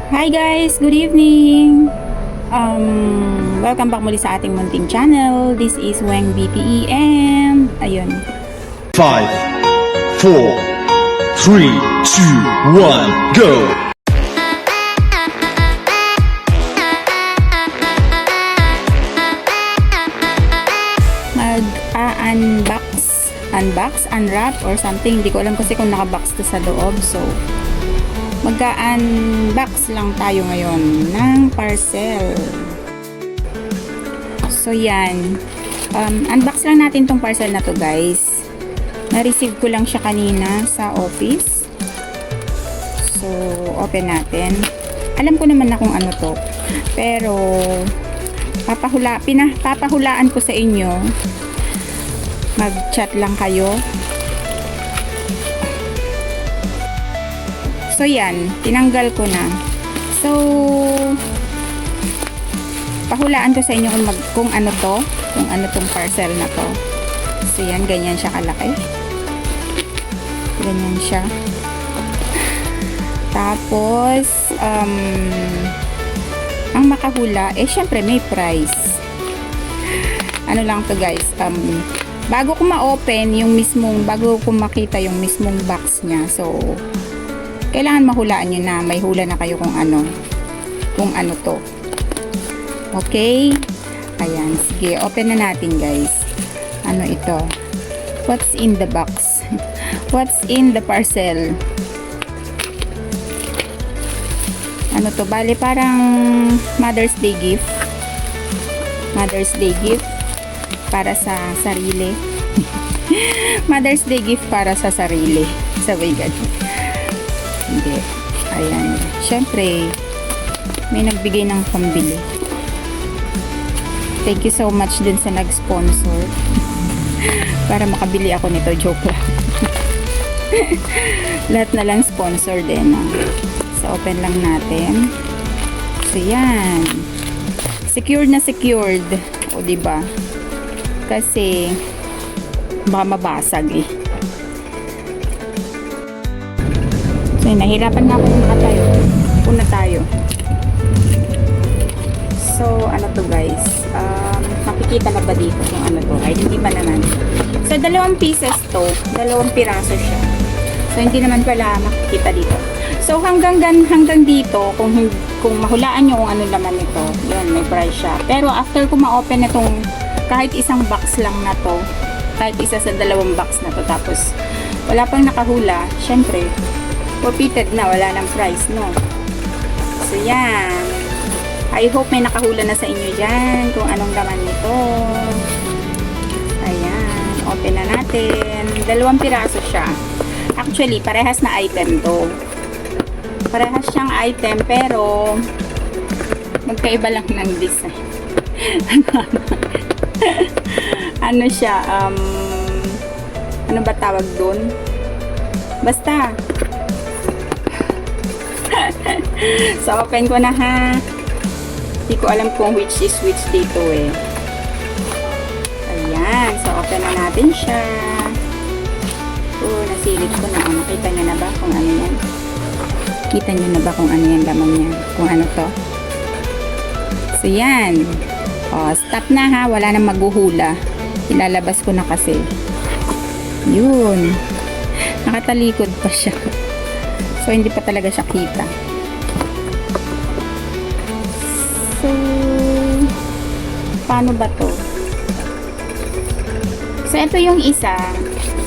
Hi guys, good evening. Welcome back muli sa ating munting channel. This is Weng BTE and ayun. 5, 4, 3, 2, 1, go! Unwrap or something. Hindi ko alam kasi kung nakabox to sa loob. So, mag-unbox lang tayo ngayon ng parcel. So, yan. Unbox lang natin tong parcel na to, guys. Na-receive ko lang siya kanina sa office. So, open natin. Alam ko naman na kung ano to. Pero, papahulaan ko sa inyo. Mag-chat lang kayo. So, yan. Tinanggal ko na. So, pahulaan ko sa inyo kung ano to. Kung ano tong parcel na to. So, yan. Ganyan siya kalaki. Ganyan siya. Tapos, ang makahula, syempre may price. Ano lang to, guys. Bago ko ma-open bago ko makita yung mismong box niya. So, kailangan mahulaan nyo na may hula na kayo kung ano to. Okay? Ayan, sige, open na natin, guys. Ano ito? What's in the box? What's in the parcel? Ano to? Bale, parang Mother's Day gift. Mother's Day gift para sa sarili. Mother's Day gift para sa sarili. Sabay ganun. Hindi. Ayan. Siyempre, may nagbigay ng pambili. Thank you so much dun sa nag-sponsor. Para makabili ako nito. Joke lang. Lahat na lang sponsor din. So, open lang natin. So, yan. Secured na secured. O, diba? Kasi, baka mabasag eh. So, nahirapan na ako makatayo. Una tayo. So, ano to, guys? Makikita na ba dito kung ano to? Ay, hindi pa naman. So, 2 pieces to. 2 piraso siya. So, hindi naman pala makikita dito. So, hanggang dito, kung mahulaan nyo kung ano laman nito, yun, may price siya. Pero, after ko ma-open itong kahit isang box lang na to, kahit isa sa 2 box na to, tapos, wala pang nakahula, syempre, forfeited na, wala ng price, no? So, yan. I hope may nakahula na sa inyo dyan kung anong laman nito. Ayan. Open na natin. 2 piraso siya. Actually, parehas na item to. Parehas siyang item, pero magkaiba lang ng design. Ano siya? Ano ba tawag dun? Basta. So, open ko na, ha. Hindi ko alam kung which is which dito eh. Ayan. So, open na natin siya. Nasilip ko na. Nakita nyo na ba kung ano yan? Kita nyo na ba kung ano yan laman niya? Kung ano to? So, yan. Stop na, ha. Wala nang maghuhula. Ilalabas ko na kasi. Yun. Nakatalikod pa siya. So, hindi pa talaga siya kita. So, paano ba to? So, ito yung isa.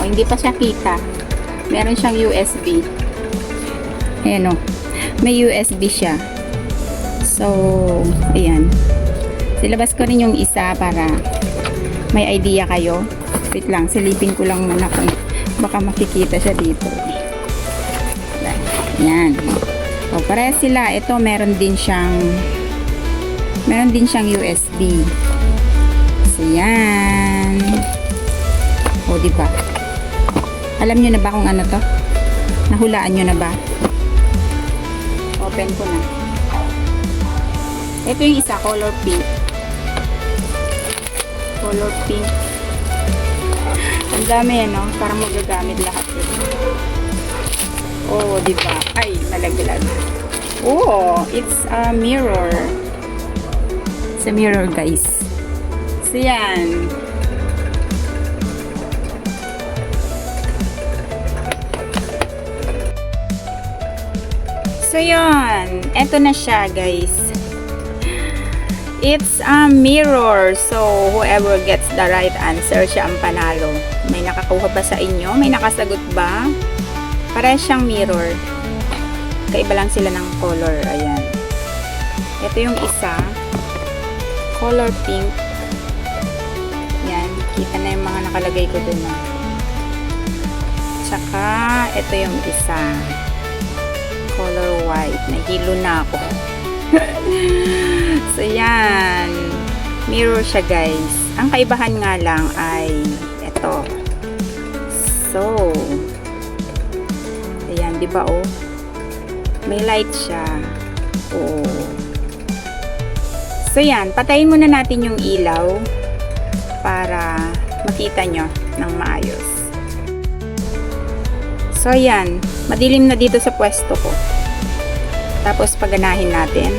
Hindi pa siya kita. Meron siyang USB. Ayan o. May USB siya. So, ayan. Silabas ko rin yung isa para may idea kayo. Wait lang. Silipin ko lang muna kung baka makikita siya dito. Ayan. O, pareha sila. Ito, meron din siyang USB. So, yan. O, diba? Alam nyo na ba kung ano to? Nahulaan nyo na ba? Open ko na. Ito yung isa, color pink. Color pink. Ang dami yan, no? Parang magagamit lahat yun. Oh, diba? Ay, nalaglag. Oh, it's a mirror. It's a mirror, guys. So, yan. So, yun. Eto na siya, guys. It's a mirror. So, whoever gets the right answer, siya ang panalo. May nakakuha ba sa inyo? May nakasagot ba? Parehas siyang mirror. Kaiba lang sila ng color. Ayan. Ito yung isa. Color pink. Yan. Kita na yung mga nakalagay ko dun. Tsaka, ito yung isa. Color white. Nahilo na ako. So, yan. Mirror siya, guys. Ang kaibahan nga lang ay ito. So, ayan, di ba, oh? May light siya. Oh. So, yan. Patayin muna natin yung ilaw para makita nyo ng maayos. So, yan. Madilim na dito sa pwesto ko. Tapos, paganahin natin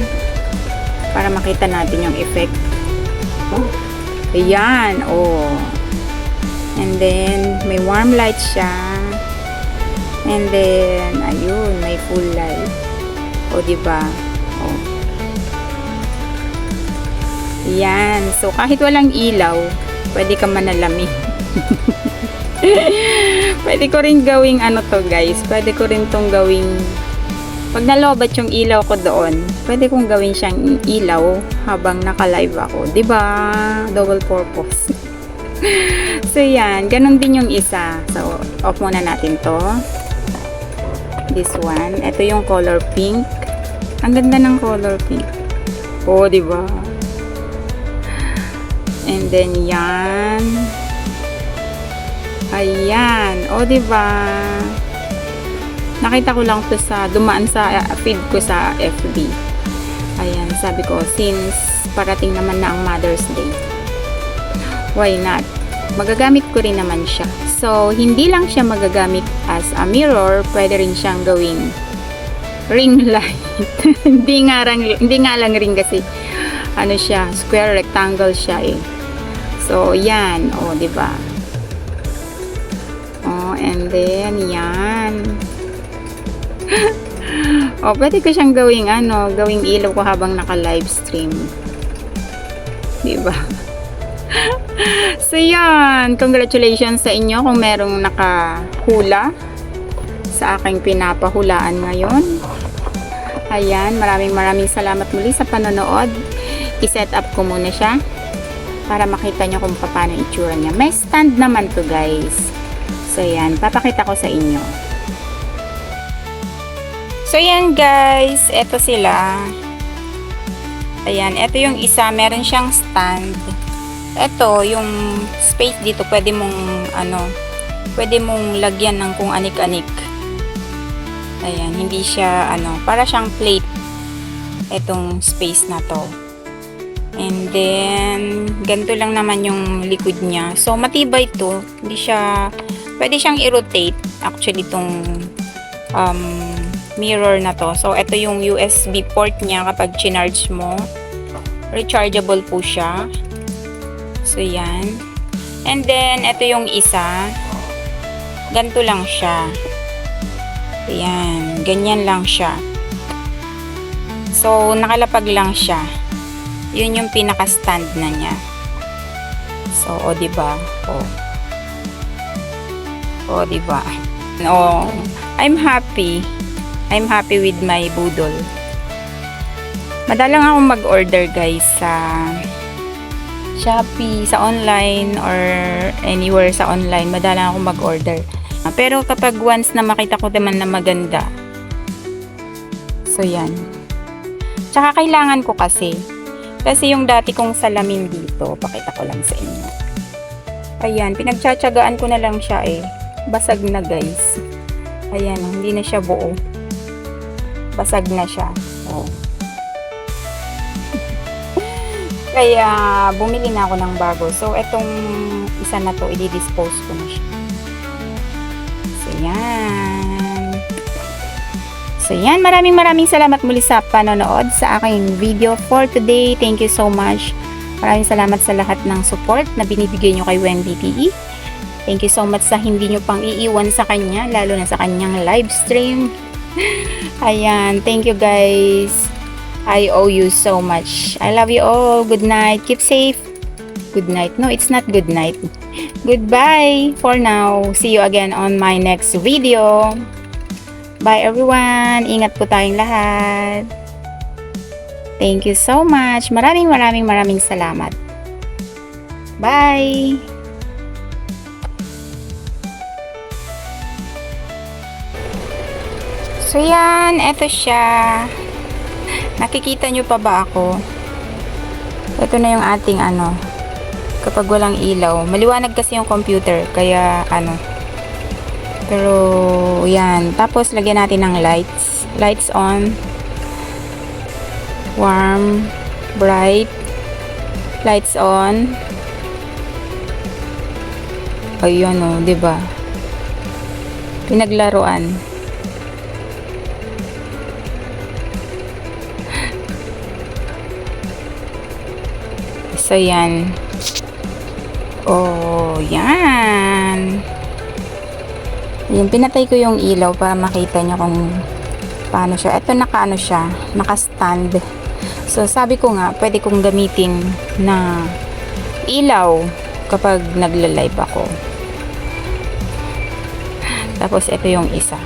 para makita natin yung effect. Oh. Ayan. Oh. And then, may warm light siya. And then, ayun, may full light. O, diba? O. Yan. So, kahit walang ilaw, pwede ka manalamin. Pwede ko rin gawing ano to, guys. Pwede ko rin tong gawing, pag nalobat yung ilaw ko doon, pwede kong gawin siyang ilaw habang naka-live ako. Diba? Double purpose. So, yan. Ganon din yung isa. So, off muna natin to. This one. Ito yung color pink. Ang ganda ng color pink. Oh, diba? And then, yan. Ayan. Oh, diba? Nakita ko lang to sa, dumaan sa feed ko sa FB. Ayan. Sabi ko, since parating naman na ang Mother's Day, why not? Magagamit ko rin naman siya. So, hindi lang siya magagamit as a mirror, pwede rin siyang gawing ring light. hindi nga lang ring kasi ano siya, square rectangle siya eh. So, yan. O, diba? O, and then, yan. O, pwede ko siyang gawing gawing ilaw ko habang naka-live stream. Diba? So, yan. Congratulations sa inyo kung merong nakahula sa aking pinapahulaan ngayon. Ayan. Maraming salamat muli sa panonood. I-set up ko muna siya para makita nyo kung paano itsura niya. May stand naman to, guys. So, yan. Papakita ko sa inyo. So, yan, guys. Ito sila. Ayan. Ito yung isa. Meron siyang stand. Ito, yung space dito, pwede mong lagyan ng kung anik-anik. Ayan, hindi siya, para siyang plate. Itong space na to. And then, ganito lang naman yung liquid niya. So, matibay to. Hindi siya, pwede siyang i-rotate. Actually, itong mirror na to. So, ito yung USB port niya kapag chinarge mo. Rechargeable po siya. So, yan. And then, ito yung isa. Ganito lang siya. Ayan. Ganyan lang siya. So, nakalapag lang siya. Yun yung pinaka-stand na niya. So, o, diba? O, diba? O, I'm happy. I'm happy with my Boodle. Madalang akong mag-order, guys, sa Shopee, sa online, or anywhere sa online. Madalang akong mag-order. Pero kapag once na makita ko naman na maganda, so yan. Tsaka kailangan ko kasi yung dati kong salamin dito, pakita ko lang sa inyo. Ayan, pinagtsatsagaan ko na lang siya eh. Basag na, guys. Ayan, hindi na siya buo. Basag na siya. Oh. Kaya, bumili na ako ng bago. So, etong isa na to, i-dispose ko na siya. So, yan. So, So yan, maraming salamat muli sa panonood sa aking video for today. Thank you so much. Maraming salamat sa lahat ng support na binibigay nyo kay Wendy PE. Thank you so much sa hindi nyo pang iiwan sa kanya, lalo na sa kanyang live stream. Ayan, thank you guys. I owe you so much. I love you all. Good night. Keep safe. Good night. No, it's not good night. Goodbye for now. See you again on my next video. Bye everyone. Ingat po tayong lahat. Thank you so much. Maraming salamat. Bye. So yan, eto siya. Nakikita nyo pa ba ako? Ito na yung ating kapag walang ilaw. Maliwanag kasi yung computer, kaya pero yan. Tapos lagyan natin ng lights. Lights on. Warm, bright. Lights on. Ayun o, 'di ba? Pinaglaruan. So yan. Oh, yan. Yan, pinatay ko yung ilaw para makita nyo kung paano siya. Ito siya, naka-stand. So, sabi ko nga, pwede kong gamitin na ilaw kapag nagla-live ako. Tapos, ito yung isa.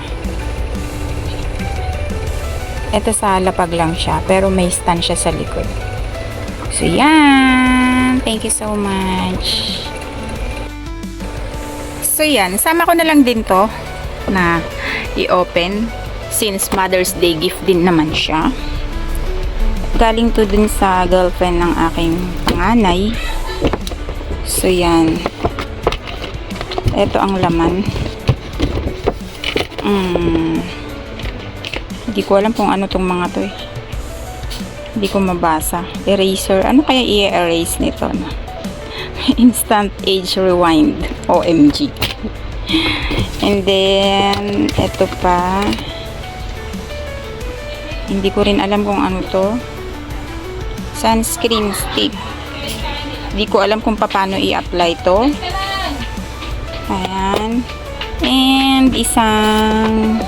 Ito sa lapag lang siya, pero may stand siya sa likod. So, yan. Thank you so much. So yan, sama ko na lang din to na i-open since Mother's Day gift din naman siya. Galing to din sa girlfriend ng aking panganay. So yan. Ito ang laman. Hindi ko alam kung ano tong mga to eh. Hindi ko mabasa. Eraser. Ano kaya i-erase nito na? Instant Age Rewind. OMG. And then, eto pa. Hindi ko rin alam kung ano to. Sunscreen stick. Hindi ko alam kung paano i-apply to. Ayan. And isang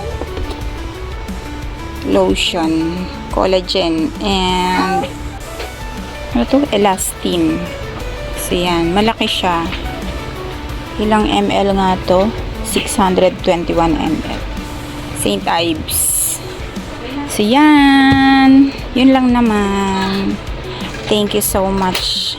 lotion. Collagen. And ano to? Elastin. So, yan. Malaki siya. Ilang ml nga to? 621 ml. St. Ives. So, yan. Yun lang naman. Thank you so much.